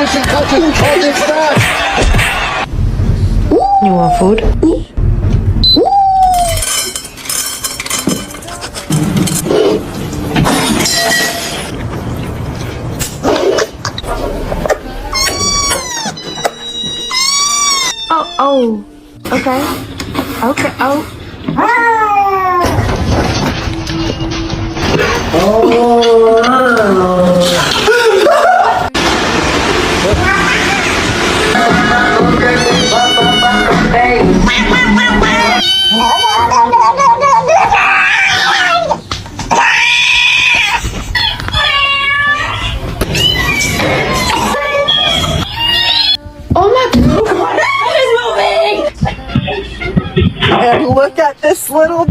finishing touches. Target smash. You want food? Oh, okay. Okay, oh. And look at this little